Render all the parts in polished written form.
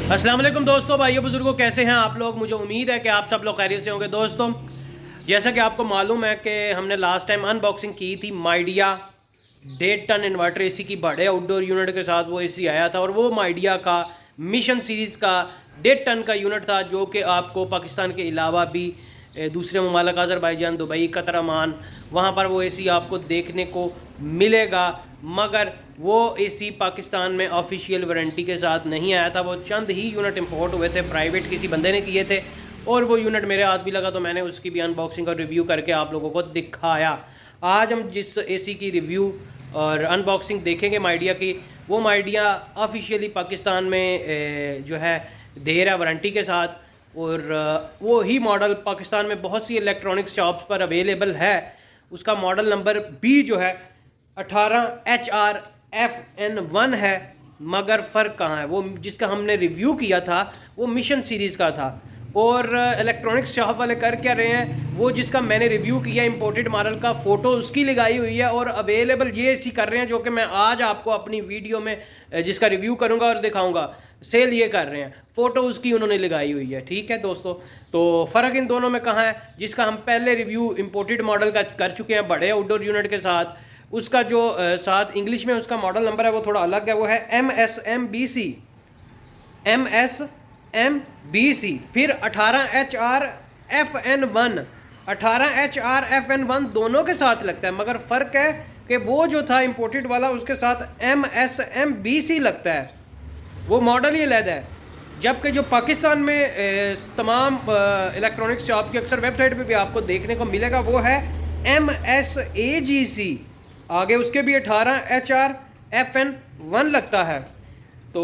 अस्सलाम वालेकुम दोस्तों, भाइयों बुजुर्गों, कैसे हैं आप लोग। मुझे उम्मीद है कि आप सब लोग खैरियत से होंगे। दोस्तों, जैसा कि आपको मालूम है कि हमने लास्ट टाइम अनबॉक्सिंग की थी माइडिया 1.5 टन इन्वर्टर एसी की बड़े आउटडोर यूनिट के साथ वो एसी आया था, और वो माइडिया का मिशन सीरीज़ का 1.5 टन का यूनिट था, जो कि आपको पाकिस्तान के अलावा भी दूसरे ममालिक अज़रबैजान, दुबई, कतर, अमान, वहाँ पर वो एसी आपको देखने को मिलेगा। मगर वो एसी पाकिस्तान में ऑफिशियल वारंटी के साथ नहीं आया था। वो चंद ही यूनिट इंपोर्ट हुए थे, प्राइवेट किसी बंदे ने किए थे, और वो यूनिट मेरे हाथ भी लगा, तो मैंने उसकी भी अनबॉक्सिंग और रिव्यू करके आप लोगों को दिखाया। आज हम जिस एसी की रिव्यू और अनबॉक्सिंग देखेंगे माइडिया की, वो माइडिया ऑफिशियली पाकिस्तान में जो है दे रहा है वारंटी के साथ, और वो ही मॉडल पाकिस्तान में बहुत सी इलेक्ट्रॉनिक्स शॉप्स पर अवेलेबल है। उसका मॉडल नंबर भी जो है 18HRFN1 है। मगर फ़र्क कहाँ है, वो जिसका हमने रिव्यू किया था वो मिशन सीरीज़ का था, और इलेक्ट्रॉनिक्स शॉप वाले कर क्या रहे हैं, वो जिसका मैंने रिव्यू किया इंपोर्टेड मॉडल का फ़ोटो उसकी लगाई हुई है, और अवेलेबल ये इसी कर रहे हैं जो कि मैं आज आपको अपनी वीडियो में जिसका रिव्यू करूँगा और दिखाऊँगा, सेल ये कर रहे हैं। फ़ोटो उसकी उन्होंने लगाई हुई है। ठीक है दोस्तों, तो फ़र्क इन दोनों में कहाँ है, जिसका हम पहले रिव्यू इंपोर्टेड मॉडल का कर चुके हैं बड़े आउटडोर यूनिट के साथ, उसका जो साथ इंग्लिश में उसका मॉडल नंबर है वो थोड़ा अलग है, वो है MSMBC, फिर 18HRFN1। 18HRFN1 दोनों के साथ लगता है, मगर फ़र्क है कि वो जो था इंपोर्टेड वाला उसके साथ MSMBC लगता है, वो मॉडल ही अलग है। जबकि जो पाकिस्तान में तमाम इलेक्ट्रॉनिक्स शॉप की अक्सर वेबसाइट पे भी आपको देखने को मिलेगा वो है MSAGC, आगे उसके भी 18HRFN1 लगता है। तो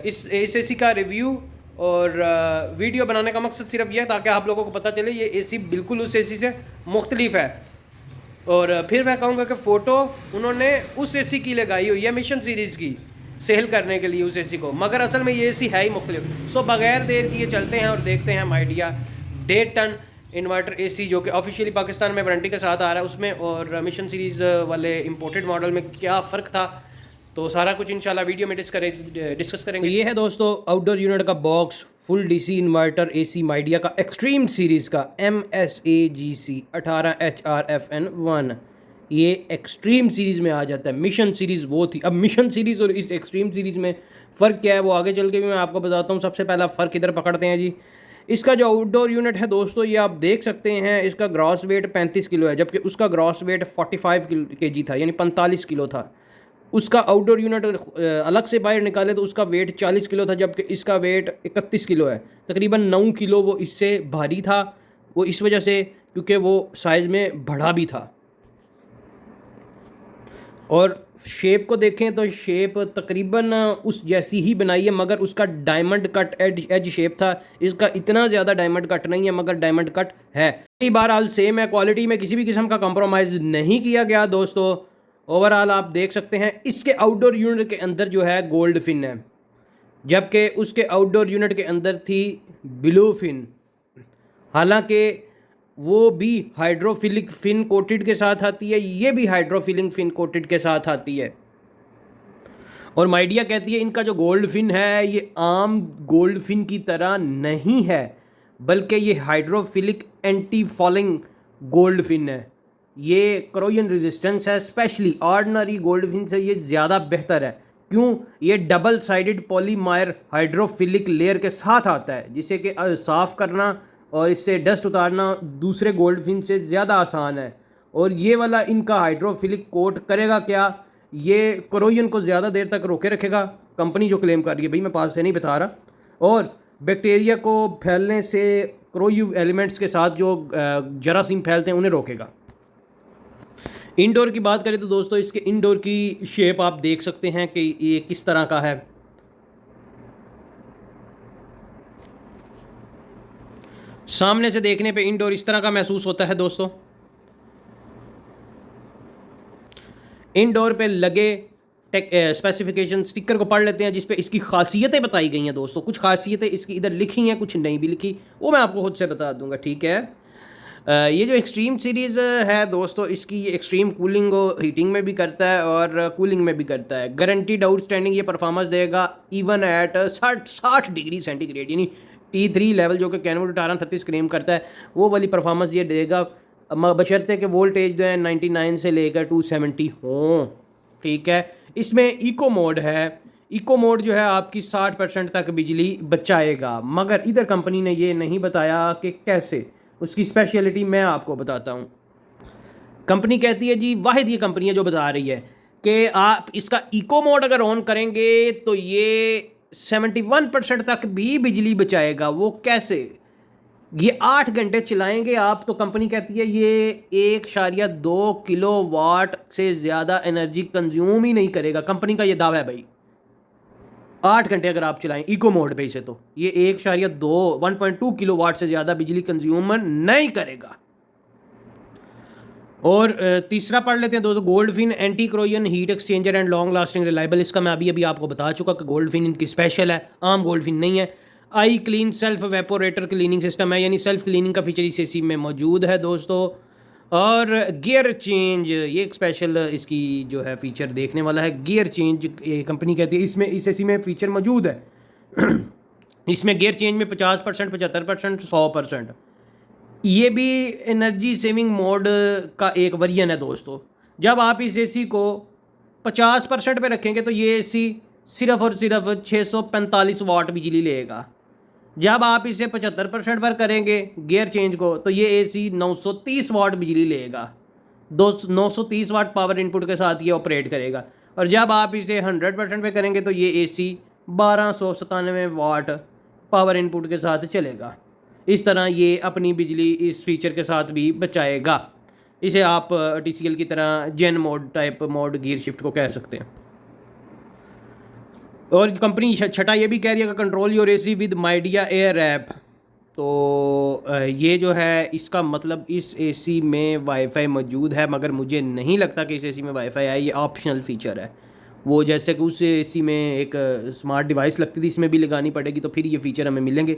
इस एसी का रिव्यू और वीडियो बनाने का मकसद सिर्फ यह है ताकि आप लोगों को पता चले ये एसी बिल्कुल उस एसी से मुख्तलिफ है। और फिर मैं कहूँगा कि फ़ोटो उन्होंने उस एसी की लगाई हुई है मिशन सीरीज़ की, सेल करने के लिए उस एसी को, मगर असल में ये एसी है ही मुख्तलिफ। सो बगैर देर किए चलते हैं और देखते हैं माइडिया 1.5 टन इन्वर्टर एसी जो कि ऑफिशियली पाकिस्तान में वारंटी के साथ आ रहा है उसमें, और मिशन सीरीज़ वाले इंपोर्टेड मॉडल में क्या फ़र्क था। तो सारा कुछ इंशाल्लाह वीडियो में डिस्कस करेंगे। तो ये है दोस्तों आउटडोर यूनिट का box, full DC inverter AC Midea का एक्सट्रीम सीरीज़ का MSAGC 18HRFN1। ये एक्सट्रीम सीरीज़ में आ जाता है। मिशन सीरीज़ वो थी, अब मिशन सीरीज़ और इस एक्सट्रीम सीरीज़ में फ़र्क क्या है वो आगे चल के भी मैं आपको बताता हूँ। सबसे पहला फ़र्क इधर पकड़ते हैं जी। इसका जो आउटडोर यूनिट है दोस्तों, ये आप देख सकते हैं, इसका ग्रॉस वेट 35 किलो है, जबकि उसका ग्रॉस वेट 45 kg था, यानी 45 किलो था। उसका आउटडोर यूनिट अलग से बाहर निकाले तो उसका वेट 40 किलो था, जबकि इसका वेट 31 किलो है। तकरीबन 9 किलो वो इससे भारी था, वो इस वजह से क्योंकि वो साइज़ में बड़ा भी था। और शेप को देखें तो शेप तकरीबन उस जैसी ही बनाई है, मगर उसका डायमंड कट एज शेप था। इसका इतना ज़्यादा डायमंड कट नहीं है, मगर डायमंड कट है। कई बार हाल सेम है, क्वालिटी में किसी भी किस्म का कंप्रोमाइज़ नहीं किया गया दोस्तों। ओवरऑल आप देख सकते हैं इसके आउटडोर यूनिट के अंदर जो है गोल्ड फिन है, जबकि उसके आउटडोर यूनिट के अंदर थी ब्लू फिन। हालांकि वो भी हाइड्रोफिलिक फिन कोटेड के साथ आती है, ये भी हाइड्रोफिलिक फिन कोटेड के साथ आती है। और माइडिया कहती है इनका जो गोल्ड फिन है ये आम गोल्ड फिन की तरह नहीं है, बल्कि ये hydrophilic anti fouling gold fin है। ये करोजन रेजिस्टेंस है, स्पेशली ऑर्डिनरी गोल्ड फिन से ये ज़्यादा बेहतर है। क्यों? ये double sided polymer hydrophilic layer के साथ आता है, जिसे कि साफ़ करना और इससे डस्ट उतारना दूसरे गोल्ड फिन से ज़्यादा आसान है। और ये वाला इनका हाइड्रोफिलिक कोट करेगा क्या, ये करोजन को ज़्यादा देर तक रोके रखेगा, कंपनी जो क्लेम कर रही है, भाई मैं पास से नहीं बता रहा। और बैक्टीरिया को फैलने से क्रोजिव एलिमेंट्स के साथ जो जरासीम फैलते हैं उन्हें रोकेगा। इंडोर की बात करें तो दोस्तों इसके इंडोर की शेप आप देख सकते हैं कि ये किस तरह का है। सामने से देखने पे इंडोर इस तरह का महसूस होता है दोस्तों। इंडोर पे लगे स्पेसिफिकेशन स्टिकर को पढ़ लेते हैं, जिस पे इसकी खासियतें बताई गई हैं दोस्तों। कुछ खासियतें इसकी इधर लिखी हैं, कुछ नहीं भी लिखी, वो मैं आपको खुद से बता दूंगा, ठीक है। ये जो एक्सट्रीम सीरीज़ है दोस्तों, इसकी ये एक्सट्रीम कूलिंग और हीटिंग में भी करता है और कूलिंग में भी करता है। गारंटीड आउटस्टैंडिंग ये परफॉर्मेंस देगा इवन एट 60 डिग्री सेंटीग्रेड, यानी T3 लेवल जो कि कैनवुड 1836 क्लेम करता है, वो वाली परफॉर्मेंस ये देगा, बशर्ते कि वोल्टेज जो है 99 से लेकर 270 हों। ठीक है, इसमें इको मोड है। इको मोड जो है आपकी 60% तक बिजली बचाएगा, मगर इधर कंपनी ने ये नहीं बताया कि कैसे। उसकी स्पेशलिटी मैं आपको बताता हूँ। कंपनी कहती है जी, वाहिद ये कंपनी है जो बता रही है कि आप इसका इको मोड अगर ऑन करेंगे तो ये 71% तक भी बिजली बचाएगा। वो कैसे? ये 8 घंटे चलाएंगे आप तो कंपनी कहती है ये 1.2 किलो वाट से ज़्यादा एनर्जी कंज्यूम ही नहीं करेगा। कंपनी का ये दावा है भाई। 8 घंटे अगर आप चलाएं इको मोड पे इसे, तो ये 1.2 किलो वाट से ज़्यादा बिजली कंज्यूम नहीं करेगा। और तीसरा पढ़ लेते हैं दोस्तों, Goldfin anti corrosion heat exchanger and long lasting reliable. इसका मैं अभी आपको बता चुका कि गोल्डफिन इनकी स्पेशल है, आम गोल्डफिन नहीं है। I clean self evaporator cleaning system है, यानी सेल्फ क्लीनिंग का फीचर इस एसी में मौजूद है दोस्तों। और गियर चेंज, ये एक स्पेशल इसकी जो है फीचर देखने वाला है। गियर चेंज कंपनी कहती है इसमें, इस एसी में फीचर मौजूद है। इसमें गियर चेंज में 50%, 75%, 100%। ये भी एनर्जी सेविंग मोड का एक वेरिएंट है दोस्तों। जब आप इस एसी को 50% पे रखेंगे तो ये एसी सिर्फ और सिर्फ 645 वाट बिजली लेगा। जब आप इसे 75% पर करेंगे गियर चेंज को तो ये एसी 930 वाट बिजली लेगा। 930 वाट पावर इनपुट के साथ ये ऑपरेट करेगा। और जब आप इसे 100% पे करेंगे तो ये एसी 1297 वाट पावर इनपुट के साथ चलेगा। इस तरह ये अपनी बिजली इस फीचर के साथ भी बचाएगा। इसे आप TCL की तरह zen mode type mode gear shift को कह सकते हैं। और कंपनी छठा ये भी कह रही है कि control your AC with Midea air app. तो ये जो है इसका मतलब इस एसी में वाईफाई मौजूद है, मगर मुझे नहीं लगता कि इस एसी में वाईफाई है। ये ऑप्शनल फीचर है। वो जैसे कि उस एसी में एक स्मार्ट डिवाइस लगती थी, इसमें भी लगानी पड़ेगी तो फिर ये फीचर हमें मिलेंगे।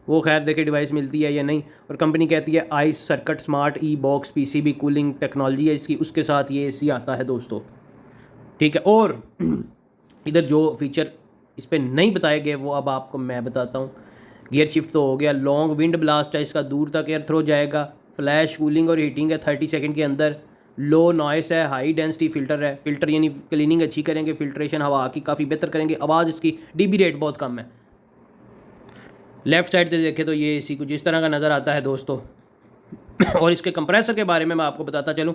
वो खैर देखे डिवाइस मिलती है या नहीं। और कंपनी कहती है ice circuit smart e box PCB cooling technology है इसकी, उसके साथ ये एसी आता है दोस्तों। ठीक है, और इधर जो फीचर इस पर नहीं बताए गए वो अब आपको मैं बताता हूँ। गियर शिफ्ट तो हो गया। लॉन्ग विंड ब्लास्ट है इसका, दूर तक एयर थ्रो जाएगा। फ्लैश कूलिंग और हीटिंग है 30 सेकंड के अंदर। लो नॉइस है, हाई डेंसिटी फिल्टर है। फिल्टर यानी क्लीनिंग अच्छी करेंगे, फिल्ट्रेशन हवा की काफ़ी बेहतर करेंगे। आवाज़ इसकी DB रेट बहुत कम है। लेफ़्ट साइड से देखें तो ये इसी कुछ इस तरह का नज़र आता है दोस्तों। और इसके कंप्रेसर के बारे में मैं आपको बताता चलूँ।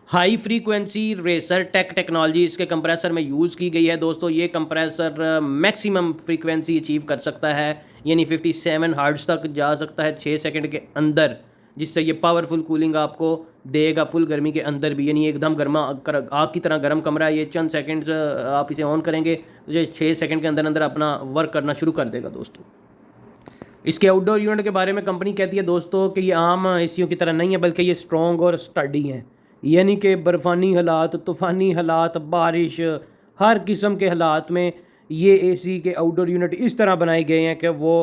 हाई फ्रीक्वेंसी रेसर टेक्नोलॉजी इसके कंप्रेसर में यूज़ की गई है दोस्तों। ये कंप्रेसर मैक्सिमम फ्रीक्वेंसी अचीव कर सकता है, यानी 57 हर्ट्ज़ तक जा सकता है 6 सेकंड के अंदर, जिससे ये पावरफुल कूलिंग आपको देगा फुल गर्मी के अंदर भी। यानी एकदम गर्मा आग की तरह गर्म कमरा है ये। चंद सेकंड्स आप इसे ऑन करेंगे तो ये 6 सेकंड के अंदर अंदर अपना वर्क करना शुरू कर देगा दोस्तों। इसके आउटडोर यूनिट के बारे में कंपनी कहती है दोस्तों कि ये आम एसीओ की तरह नहीं है, बल्कि ये स्ट्रॉन्ग और स्टडी हैं। यानी कि बर्फ़ानी हालात, तूफ़ानी हालात, बारिश, हर किस्म के हालात में ये एसी के आउटडोर यूनिट इस तरह बनाए गए हैं कि वो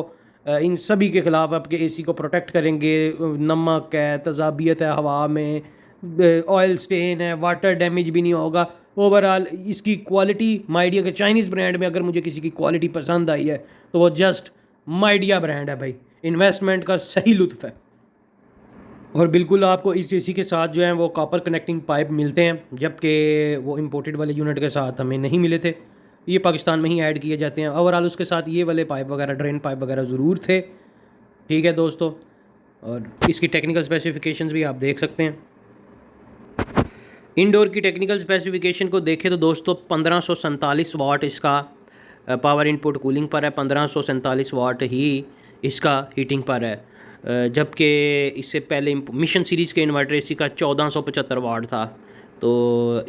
इन सभी के ख़िलाफ़ आपके एसी को प्रोटेक्ट करेंगे। नमक है, तज़ाबियत है हवा में, ऑयल स्टेन है, वाटर डैमेज भी नहीं होगा। ओवरऑल इसकी क्वालिटी माइडिया के चाइनीज़ ब्रांड में अगर मुझे किसी की क्वालिटी पसंद आई है तो वो जस्ट माइडिया ब्रांड है भाई। इन्वेस्टमेंट का सही लुत्फ़ है। और बिल्कुल आपको इस एसी के साथ जो है वो कॉपर कनेक्टिंग पाइप मिलते हैं, जबकि वो इंपोर्टेड वाले यूनिट के साथ हमें नहीं मिले थे। ये पाकिस्तान में ही ऐड किए जाते हैं। ओवरऑल उसके साथ ये वाले पाइप वगैरह, ड्रेन पाइप वगैरह ज़रूर थे। ठीक है दोस्तों, और इसकी टेक्निकल स्पेसिफिकेशंस भी आप देख सकते हैं। इंडोर की टेक्निकल स्पेसिफिकेशन को देखें तो दोस्तों 1547 वाट इसका पावर इनपुट कूलिंग पर है, 1547 वाट ही इसका हीटिंग पर है। जबकि इससे पहले मिशन सीरीज़ के इन्वर्टर एसी का 1475 वाट था। तो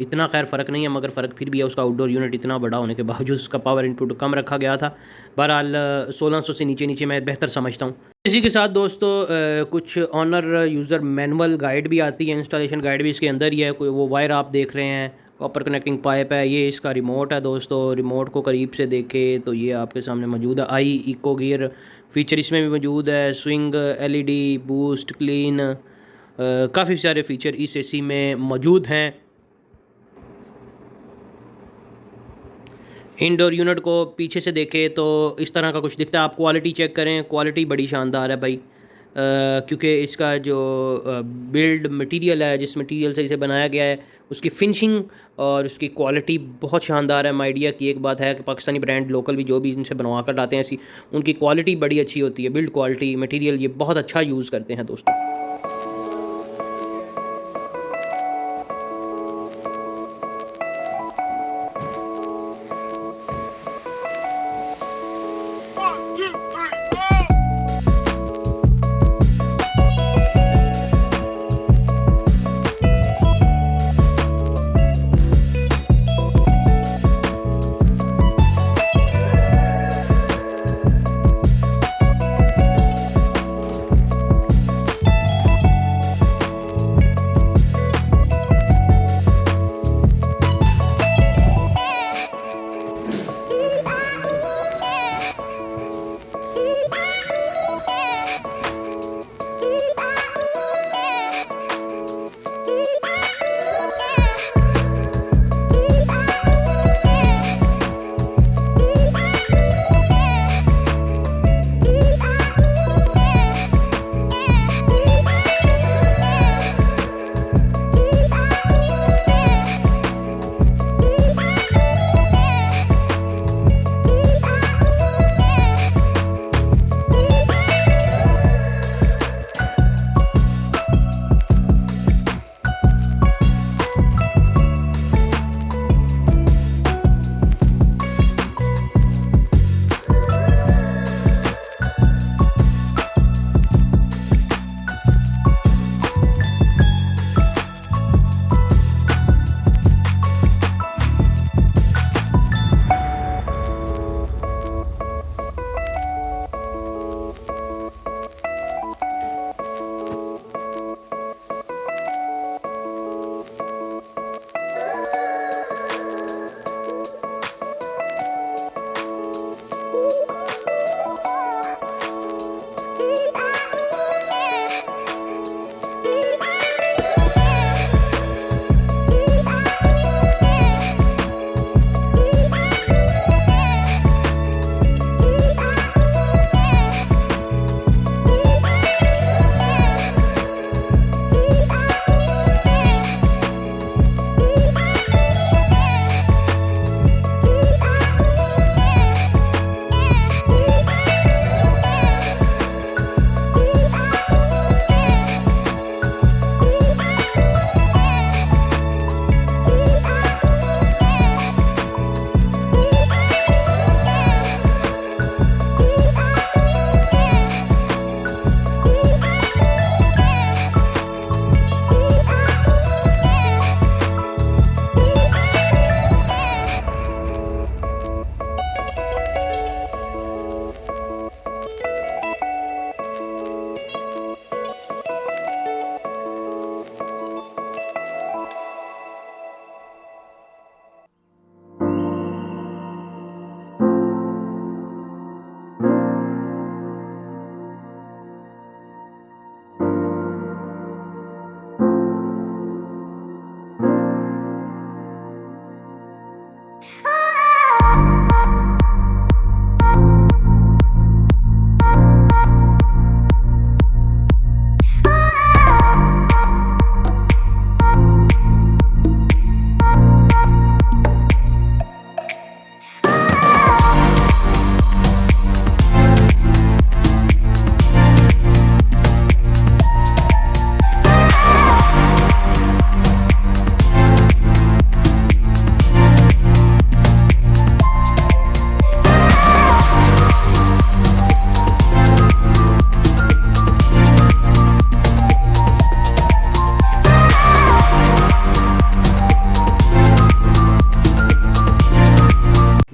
इतना खैर फ़र्क नहीं है, मगर फ़र्क फिर भी है। उसका आउटडोर यूनिट इतना बड़ा होने के बावजूद उसका पावर इनपुट कम रखा गया था। बहरहाल 1600 से नीचे मैं बेहतर समझता हूँ। इसी के साथ दोस्तों कुछ ऑनर यूज़र मैनुअल गाइड भी आती है, इंस्टॉलेशन गाइड भी इसके अंदर ही है। कोई वो वायर आप देख रहे हैं, कॉपर कनेक्टिंग पाइप है। ये इसका रिमोट है दोस्तों। रिमोट को करीब से देखें तो ये आपके सामने मौजूद है। आई इको गियर फीचर इसमें भी मौजूद है। स्विंग LED बूस्ट क्लीन काफ़ी सारे फ़ीचर इस एसी में मौजूद हैं। इंडोर यूनिट को पीछे से देखें तो इस तरह का कुछ दिखता है। आप क्वालिटी चेक करें, क्वालिटी बड़ी शानदार है भाई, क्योंकि इसका जो बिल्ड मटेरियल है, जिस मटेरियल से इसे बनाया गया है, उसकी फिनिशिंग और उसकी क्वालिटी बहुत शानदार है। माइडिया की एक बात है कि पाकिस्तानी ब्रांड लोकल भी जो भी इनसे बनवा कर लाते हैं ऐसी, उनकी क्वालिटी बड़ी अच्छी होती है। बिल्ड क्वालिटी, मटेरियल ये बहुत अच्छा यूज़ करते हैं दोस्तों।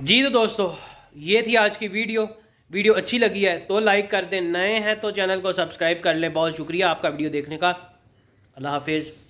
जी तो दोस्तों, ये थी आज की वीडियो अच्छी लगी है तो लाइक कर दें, नए हैं तो चैनल को सब्सक्राइब कर लें। बहुत शुक्रिया आपका वीडियो देखने का। अल्लाह हाफिज़।